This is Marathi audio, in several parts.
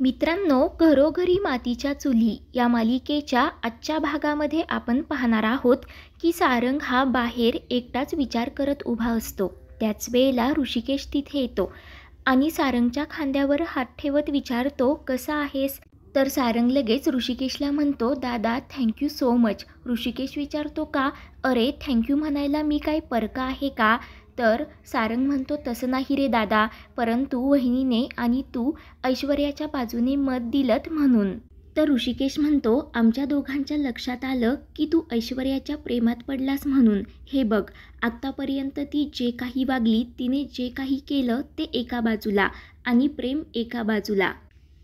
मित्रांनो, घरोघरी मातीच्या चुली या मालिकेच्या आजच्या भागामध्ये आपण पाहणार आहोत की सारंग हा बाहेर एकटाच विचार करत उभा असतो. त्याच वेळेला ऋषिकेश तिथे येतो आणि सारंगच्या खांद्यावर हात ठेवत विचारतो, कसा आहेस? तर सारंग लगेच ऋषिकेशला म्हणतो, दादा थँक्यू सो मच. ऋषिकेश विचारतो, का? अरे थँक्यू म्हणायला मी काय परका आहे का? तर सारंग म्हणतो, तसं नाही रे दादा, परंतु वहिनीने आणि तू ऐश्वर्याच्या बाजूने मत दिलत म्हणून. तर ऋषिकेश म्हणतो, आमच्या दोघांच्या लक्षात आलं की तू ऐश्वर्याच्या प्रेमात पडलास म्हणून. हे बघ, आत्तापर्यंत ती जे काही वागली, तिने जे काही केलं ते एका बाजूला आणि प्रेम एका बाजूला.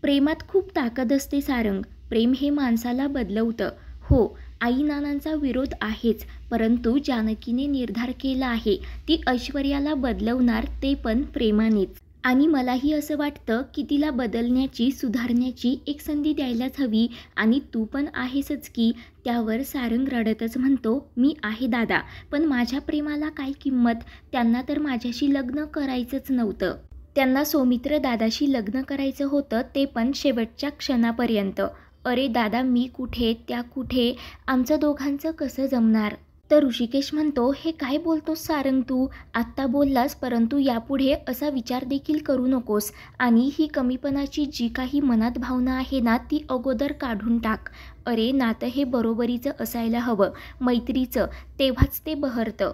प्रेमात खूप ताकद असते सारंग. प्रेम हे माणसाला बदलवतं. हो, आई नानांचा विरोध आहेच, परंतु जानकीने निर्धार केला आहे ती ऐश्वर्याला बदलवणार, ते पण प्रेमानेच. आणि मलाही असं वाटतं की तिला बदलण्याची, सुधारण्याची एक संधी द्यायलाच हवी. आणि तू पण आहेसच की. त्यावर सारंग रडतच म्हणतो, मी आहे दादा, पण माझ्या प्रेमाला काय किंमत? त्यांना तर माझ्याशी लग्न करायचंच नव्हतं. त्यांना सौमित्र दादाशी लग्न करायचं होतं, ते पण शेवटच्या क्षणापर्यंत. अरे दादा, मी कुठे, त्या कुठे, आमचं दोघांचं कसं जमणार? तर ऋषिकेश म्हणतो, हे काय बोलतोस सारंग तू? आत्ता बोललास, परंतु यापुढे असा विचार देखील करू नकोस. आणि ही कमीपणाची जी काही मनात भावना आहे ना, ती अगोदर काढून टाक. अरे नातं हे बरोबरीचं असायला हवं, मैत्रीचं, तेव्हाच ते बहरतं.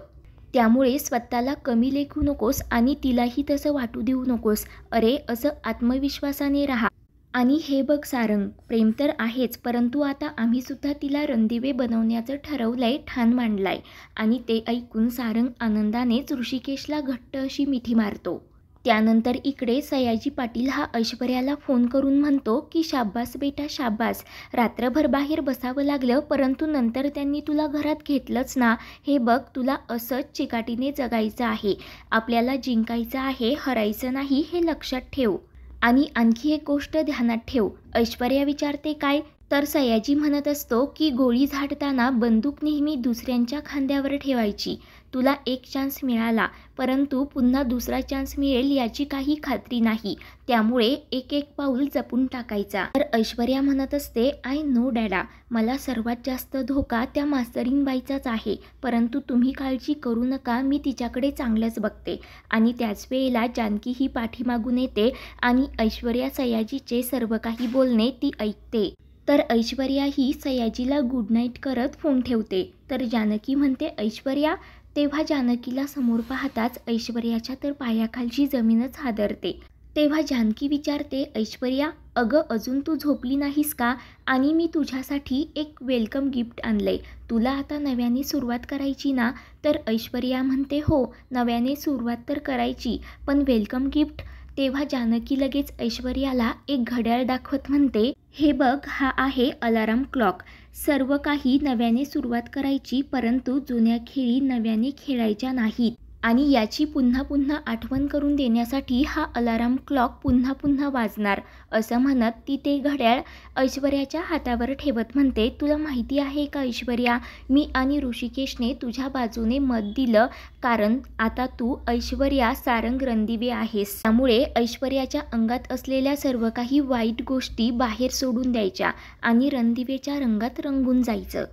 त्यामुळे स्वतःला कमी लेखू नकोस आणि तिलाही तसं वाटू देऊ नकोस. अरे असं आत्मविश्वासाने राहा. आणि हे बघ सारंग, प्रेम तर आहेच, परंतु आता आम्हीसुद्धा तिला रणदिवे बनवण्याचं ठरवलंय, ठाण मांडलाय. आणि ते ऐकून सारंग आनंदानेच ऋषिकेशला घट्ट अशी मिठी मारतो. त्यानंतर इकडे सयाजी पाटील हा ऐश्वर्याला फोन करून म्हणतो की शाब्बास बेटा शाब्बास, रात्रभर बाहेर बसावं लागलं, परंतु नंतर त्यांनी तुला घरात घेतलंच ना. हे बघ, तुला असंच चिकाटीने जगायचं आहे. आपल्याला जिंकायचं आहे, हरायचं नाही, हे लक्षात ठेव. आणि आणखी एक गोष्ट ध्यानात ठेव. ऐश्वर्या विचारते, काय? तर सयाजी म्हणत असतो की गोळी झाडताना बंदूक नेहमी दुसऱ्यांच्या खांद्यावर ठेवायची. तुला एक चान्स मिळाला, परंतु पुन्हा दुसरा चान्स मिळेल याची काही खात्री नाही. त्यामुळे एक एक पाऊल जपून टाकायचा. तर ऐश्वर्या म्हणत असते, आय नो डॅडा, मला सर्वात जास्त धोका त्या मास्तरीनबाईचाच आहे, परंतु तुम्ही काळजी करू नका, मी तिच्याकडे चांगलंच बघते. आणि त्याच वेळेला जानकी ही पाठीमागून येते आणि ऐश्वर्या सयाजीचे सर्व काही बोलणे ती ऐकते. तर ऐश्वर्या ही सयाजीला गुड नाईट करत फोन ठेवते. तर जानकी म्हणते, ऐश्वर्या. तेव्हा जानकीला समोर पाहताच ऐश्वर्याच्या तर पायाखालची जमीनच हादरते. तेव्हा जानकी विचारते, ऐश्वर्या, अगं अजून तू झोपली नाहीस का? आणि मी तुझ्यासाठी एक वेलकम गिफ्ट आणलंय. तुला आता नव्याने सुरुवात करायची ना? तर ऐश्वर्या म्हणते, हो, नव्याने सुरुवात तर करायची, पण वेलकम गिफ्ट? तेव्हा जानकी लगेच ऐश्वर्याला एक घड्याळ दाखवत म्हणते, हे बघ, हा आहे अलाराम क्लॉक. सर्व काही नव्याने सुरुवात करायची, परंतु जुन्या खेळी नव्याने खेळायच्या नाहीत. आणि याची पुन्हा पुन्हा आठवण करून देण्यासाठी हा अलाराम क्लॉक पुन्हा पुन्हा वाजणार. असं म्हणत ती ते घड्याळ ऐश्वर्याच्या हातावर ठेवत म्हणते, तुला माहिती आहे का ऐश्वर्या, मी आणि ऋषिकेशने तुझ्या बाजूने मत दिलं, कारण आता तू ऐश्वर्या सारंग रणदिवे आहेस. त्यामुळे ऐश्वर्याच्या अंगात असलेल्या सर्व काही वाईट गोष्टी बाहेर सोडून द्यायच्या आणि रणदिवेच्या रंगात रंगून जायचं.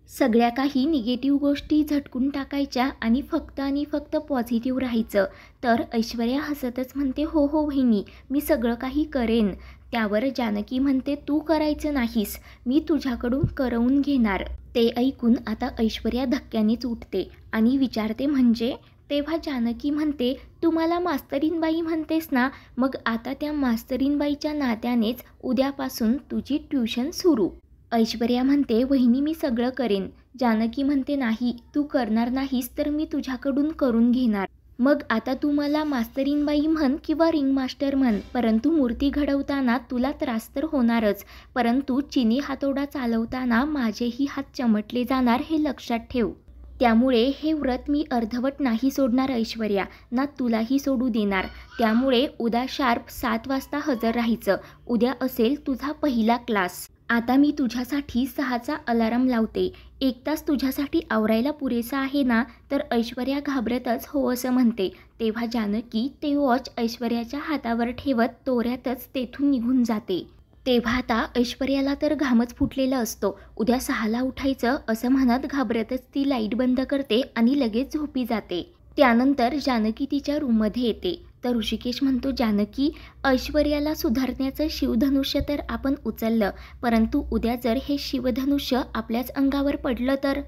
सगळ्या काही निगेटिव्ह गोष्टी झटकून टाकायच्या आणि फक्त पॉझिटिव्ह राहायचं. तर ऐश्वर्या हसतच म्हणते, हो हो वहिनी, मी सगळं काही करेन. त्यावर जानकी म्हणते, तू करायचं नाहीस, मी तुझ्याकडून करवून घेणार. ते ऐकून आता ऐश्वर्या धक्क्यानेच उठते आणि विचारते, म्हणजे? तेव्हा जानकी म्हणते, तू मला मास्तरीनबाई म्हणतेस ना, मग आता त्या मास्तरीनबाईच्या नात्यानेच उद्यापासून तुझी ट्युशन सुरू. ऐश्वर्या म्हणते, वहिनी मी सगळं करेन. जानकी म्हणते, नाही, तू करणार नाहीस तर मी तुझ्याकडून करून घेणार. मग आता तू मला मास्तरीनबाई म्हण किंवा रिंग मास्टर म्हण, परंतु मूर्ती घडवताना तुला त्रास तर होणारच, परंतु चिनी हातोडा चालवताना माझेही हात चमटले जाणार, हे लक्षात ठेव. त्यामुळे हे व्रत मी अर्धवट नाही सोडणार ऐश्वर्या, ना तुलाही सोडू देणार. त्यामुळे उद्या शार्प 7 वाजता हजर राहायचं. उद्या असेल तुझा पहिला क्लास. आता मी तुझ्यासाठी 6चा अलाराम लावते. 1 तास तुझ्यासाठी आवरायला पुरेसा आहे ना? तर ऐश्वर्या घाबरतच हो असं म्हणते. तेव्हा जानकी ते वॉच ऐश्वर्याच्या हातावर ठेवत तोऱ्यातच तेथून निघून जाते. तेव्हा आता ऐश्वर्याला तर घामच फुटलेला असतो. उद्या 6ला उठायचं असं म्हणत घाबरतच ती लाईट बंद करते आणि लगेच झोपी जाते. त्यानंतर जानकी तिच्या रूममध्ये येते. तर ऋषिकेश म्हणतो, जानकी, ऐश्वर्याला सुधारण्याचं शिवधनुष्य तर आपण उचललं, परंतु उद्या जर हे शिवधनुष्य आपल्याच अंगावर पडलं तर?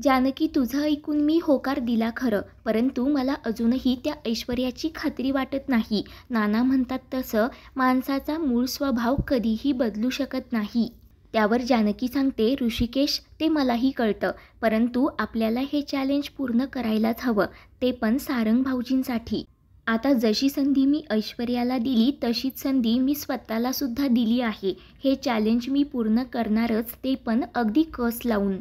जानकी, तुझं ऐकून मी होकार दिला खरं, परंतु मला अजूनही त्या ऐश्वर्याची खात्री वाटत नाही. नाना म्हणतात तसं माणसाचा मूळ स्वभाव कधीही बदलू शकत नाही. त्यावर जानकी सांगते, ऋषिकेश, ते मलाही कळतं, परंतु आपल्याला हे चॅलेंज पूर्ण करायलाच हवं, ते पण सारंग भाऊजींसाठी. आता जशी संधी मी ऐश्वर्याला दिली तशीच संधी मी स्वतःला सुद्धा दिली आहे. हे चॅलेंज मी पूर्ण करणारच, ते पण अगदी कस लावून.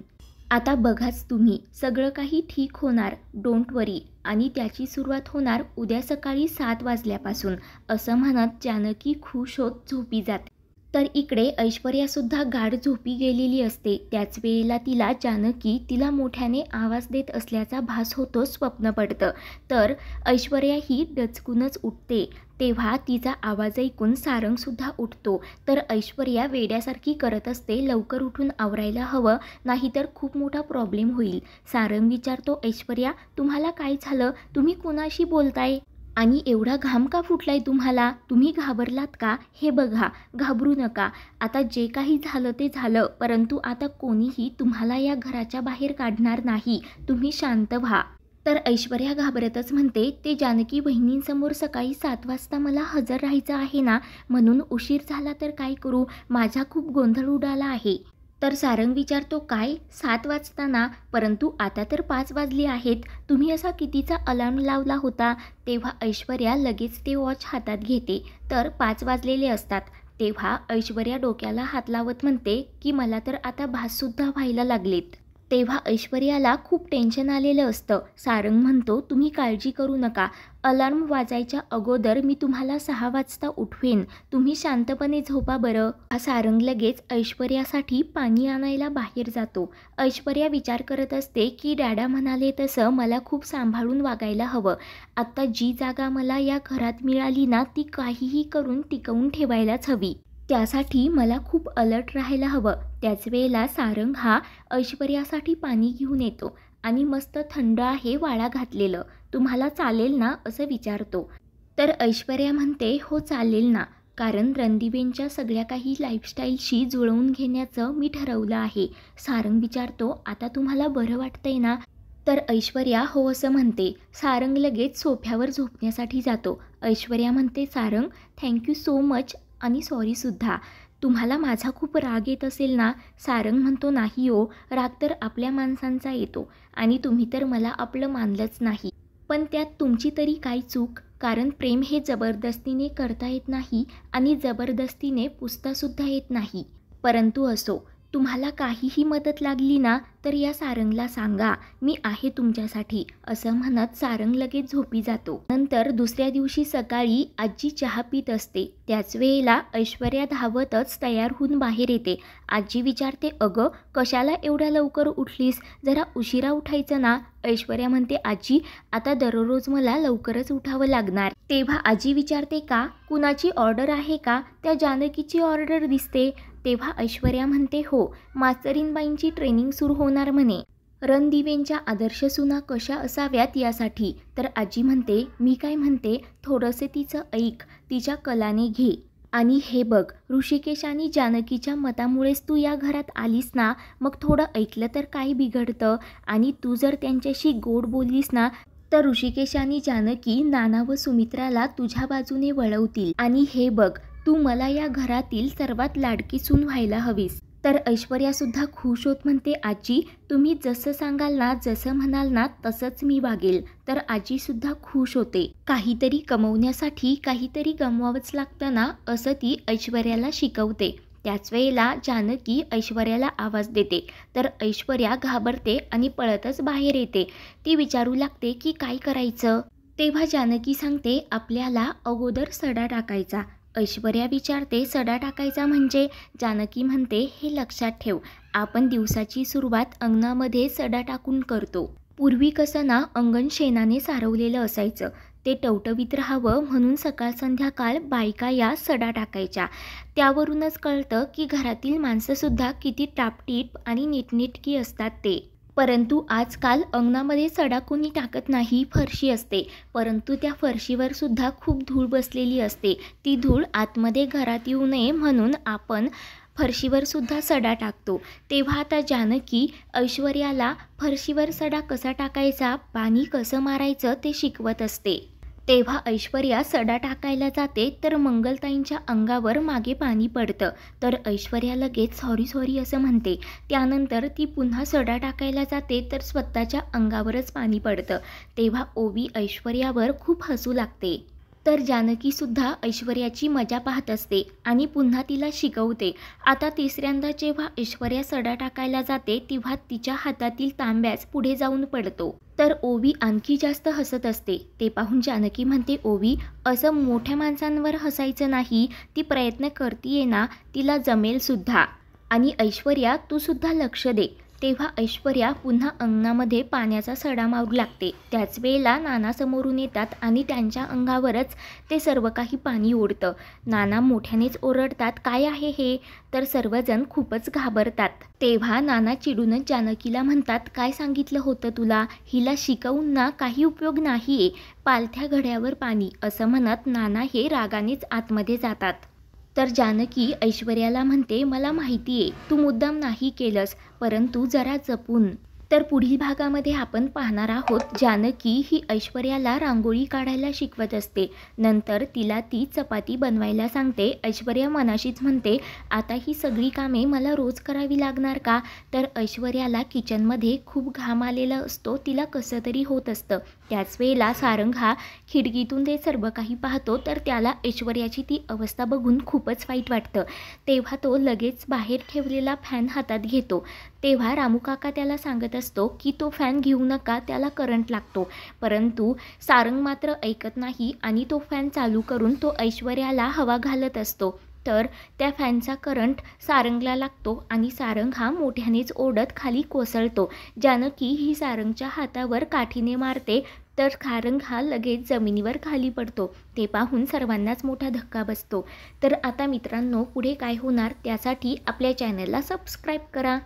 आता बघाच तुम्ही, सगळं काही ठीक होणार, डोंट वरी. आणि त्याची सुरुवात होणार उद्या सकाळी 7 वाजल्यापासून, असं म्हणत जानकी खुश होत झोपी जाते. तर इकडे ऐश्वर्यासुद्धा गाढ झोपी गेलेली असते. त्याच वेळेला तिला जानकी तिला मोठ्याने आवाज देत असल्याचा भास होतो, स्वप्न पडतं. तर ऐश्वर्या ही डचकूनच उठते. तेव्हा तिचा आवाज ऐकून सारंगसुद्धा उठतो. तर ऐश्वर्या वेड्यासारखी करत असते, लवकर उठून आवरायला हवं, नाहीतर खूप मोठा प्रॉब्लेम होईल. सारंग विचारतो, ऐश्वर्या, तुम्हाला काय झालं? तुम्ही कुणाशी बोलताय? आणि एवढा घाम का फुटलाय तुम्हाला? तुम्ही घाबरलात का? हे बघा, घाबरू नका. आता जे काही झालं ते झालं, परंतु आता कोणीही तुम्हाला या घराच्या बाहेर काढणार नाही. तुम्ही शांत व्हा. तर ऐश्वर्या घाबरतच म्हणते, ते जानकी बहिणींसमोर सकाळी 7 वाजता मला हजर राहायचं आहे ना, म्हणून उशीर झाला तर काय करू? माझा खूप गोंधळ उडाला आहे. तर सारंग विचारतो, काय 7 वाजता ना? परंतु आता तर 5 वाजले आहेत. तुम्ही असा कितीचा अलार्म लावला होता? तेव्हा ऐश्वर्या लगेच ते वॉच हातात घेते. तर 5 वाजलेले असतात. तेव्हा ऐश्वर्या डोक्याला हात लावत म्हणते की मला तर आता भाससुद्धा व्हायला लागलेत. तेव्हा ऐश्वर्याला खूप टेन्शन आलेलं असतं. सारंग म्हणतो, तुम्ही काळजी करू नका, अलार्म वाजायच्या अगोदर मी तुम्हाला 6 वाजता उठवेन, तुम्ही शांतपणे झोपा बरं. हा सारंग लगेच ऐश्वर्यासाठी पाणी आणायला बाहेर जातो. ऐश्वर्या विचार करत असते की डॅडा म्हणाले तसं मला खूप सांभाळून वागायला हवं. आत्ता जी जागा मला या घरात मिळाली ना, ती काहीही करून टिकवून ठेवायलाच हवी. त्यासाठी मला खूप अलर्ट राहायला हवं. त्याच वेळेला सारंग हा ऐश्वर्यासाठी पाणी घेऊन येतो आणि मस्त थंड आहे, वाळा घातलेलं. तुम्हाला चालेल ना, असं विचारतो. तर ऐश्वर्या म्हणते, हो चालेल ना, कारण रणदिवेंच्या सगळ्या काही लाईफस्टाईलशी जुळवून घेण्याचं मी ठरवलं आहे. सारंग विचारतो, आता तुम्हाला बरं वाटतंय ना? तर ऐश्वर्या हो असं म्हणते. सारंग लगेच सोफ्यावर झोपण्यासाठी जातो. ऐश्वर्या म्हणते, सारंग, थँक्यू सो मच आणि सॉरीसुद्धा. तुम्हाला माझा खूप राग येत असेल ना? सारंग म्हणतो, नाही हो, राग तर आपल्या माणसांचा येतो आणि तुम्ही तर मला आपलं मानलंच नाही. पण त्यात तुमची तरी काय चूक? कारण प्रेम हे जबरदस्तीने करता येत नाही आणि जबरदस्तीने पुसतासुद्धा येत नाही. परंतु असो, तुम्हाला काहीही मदत लागली ना, तर या सारंगला सांगा, मी आहे तुमच्यासाठी, असं म्हणत सारंग लगेच झोपी जातो. नंतर दुसऱ्या दिवशी सकाळी आजी चहा पीत असते. त्याच वेळेला ऐश्वर्या धावतच तयार होऊन बाहेर येते. आजी विचारते, अगं, कशाला एवढ्या लवकर उठलीस? जरा उशिरा उठायचं ना? ऐश्वर्या म्हणते, आजी, आता दररोज मला लवकरच उठावं लागणार. तेव्हा आजी विचारते, का? कुणाची ऑर्डर आहे का? त्या जानकीची ऑर्डर दिसते. तेव्हा ऐश्वर्या म्हणते, हो, मास्तरीनबाईंची ट्रेनिंग सुरू होणार म्हणे, रणदिवेंच्या आदर्श सुना कशा असाव्यात यासाठी. तर आजी म्हणते, मी काय म्हणते, थोडंसे तिचं ऐक, तिच्या कलाने घे. आणि हे बघ, ऋषिकेश आणि जानकीच्या मतामुळेच तू या घरात आलीस ना, मग थोडं ऐकलं तर काय बिघडतं? आणि तू जर त्यांच्याशी गोड बोललीस ना, तर ऋषिकेश आणि जानकी नाना व सुमित्राला तुझ्या बाजूने वळवतील. आणि हे बघ, तू मला या घरातील सर्वात लाडकी सून व्हायला हवीस. तर ऐश्वर्यासुद्धा खुश होत म्हणते, आजी, तुम्ही जसं सांगाल ना, जसं म्हणाल ना, तसंच मी वागेल. तर आजीसुद्धा खुश होते. काहीतरी कमवण्यासाठी काहीतरी गमवावंच लागतं ना, असं ती ऐश्वर्याला शिकवते. त्याच वेळेला जानकी ऐश्वर्याला आवाज देते. तर ऐश्वर्या घाबरते आणि पळतच बाहेर येते. ती विचारू लागते की काय करायचं? तेव्हा जानकी सांगते, आपल्याला अगोदर सडा टाकायचा. ऐश्वर्या विचारते, सडा टाकायचा म्हणजे? जानकी म्हणते, हे लक्षात ठेव, आपण दिवसाची सुरुवात अंगणामध्ये सडा टाकून करतो. पूर्वी कसं ना, अंगण शेणाने सारवलेलं असायचं. ते टवटवीत राहावं म्हणून सकाळ संध्याकाळ बायका या सडा टाकायच्या. त्यावरूनच कळतं की घरातील माणसंसुद्धा किती टापटीप आणि नीटनेटकी असतात ते. परंतु आजकाल अंगणामध्ये सडा कोणी टाकत नाही, फरशी असते. परंतु त्या फरशीवर सुद्धा खूप धूळ बसलेली असते. ती धूळ आतमध्ये घरात येऊ नये म्हणून आपण फरशीवर सुद्धा सडा टाकतो. तेव्हा आता जानकी ऐश्वर्याला फरशीवर सडा कसा टाकायचा, पाणी कसं मारायचं ते शिकवत असते. तेव्हा ऐश्वर्या सडा टाकायला जाते तर मंगलताईंच्या अंगावर मागे पाणी पडतं. तर ऐश्वर्या लगेच सॉरी सॉरी असं म्हणते. त्यानंतर ती पुन्हा सडा टाकायला जाते तर स्वतःच्या अंगावरच पाणी पडतं. तेव्हा ओवी ऐश्वर्यावर खूप हसू लागते. तर जानकीसुद्धा ऐश्वर्याची मजा पाहत असते आणि पुन्हा तिला शिकवते. आता तिसऱ्यांदा जेव्हा ऐश्वर्या सडा टाकायला जाते तेव्हा तिच्या हातातील तांब्याच पुढे जाऊन पडतो. तर ओवी आणखी जास्त हसत असते. ते पाहून जानकी म्हणते, ओवी असं मोठ्या माणसांवर हसायचं नाही, ती प्रयत्न करतीये ना, तिला जमेल सुद्धा. आणि ऐश्वर्या तू सुद्धा लक्ष दे. तेव्हा ऐश्वर्या पुन्हा अंगणामध्ये पाण्याचा सडा मारू लागते. त्याच वेळेला नाना समोरून येतात आणि त्यांच्या अंगावरच ते सर्व काही पाणी ओढतं. नाना मोठ्यानेच ओरडतात, काय आहे हे? तर सर्वजण खूपच घाबरतात. तेव्हा नाना चिडूनच जानकीला म्हणतात, काय सांगितलं होतं तुला? हिला शिकवून ना काही उपयोग नाहीये. पालथ्या घड्यावर पाणी असं म्हणत नाना हे रागानेच आतमध्ये जातात. तर जानकी ऐश्वर्याला म्हणते, मला माहिती आहे तू मुद्दाम नाही केलंस, परंतु जरा जपून. तर पुढील भागामध्ये आपण पाहणार आहोत जानकी ही ऐश्वर्याला रांगोळी काढायला शिकवत असते. नंतर तिला ती चपाती बनवायला सांगते. ऐश्वर्या मनाशीच म्हणते, आता ही सगळी कामे मला रोज करावी लागणार का? तर ऐश्वर्याला किचनमध्ये खूप घाम आलेला असतो, तिला कसं तरी होत असतं. त्याच वेळेला सारंग हा खिडकीतून ते सर्व काही पाहतो. तर त्याला ऐश्वर्याची ती अवस्था बघून खूपच वाईट वाटतं. तेव्हा तो लगेच बाहेर ठेवलेला फॅन हातात घेतो. तेव्हा रामू काका त्याला सांगत असतो की तो फॅन घेऊ नका, त्याला करंट लागतो. परंतु सारंग मात्र ऐकत नाही आणि तो फॅन चालू करून तो ऐश्वर्याला हवा घालत असतो. तर त्या फॅनचा करंट सारंगला लागतो आणि सारंग हा मोठ्यानेच ओढत खाली कोसळतो. जानकी ही सारंगच्या हातावर काठीने मारते तर सारंग हा लगेच जमिनीवर खाली पडतो. ते पाहून सर्वांनाच मोठा धक्का बसतो. तर आता मित्रांनो पुढे काय होणार त्यासाठी आपल्या चॅनलला सबस्क्राईब करा.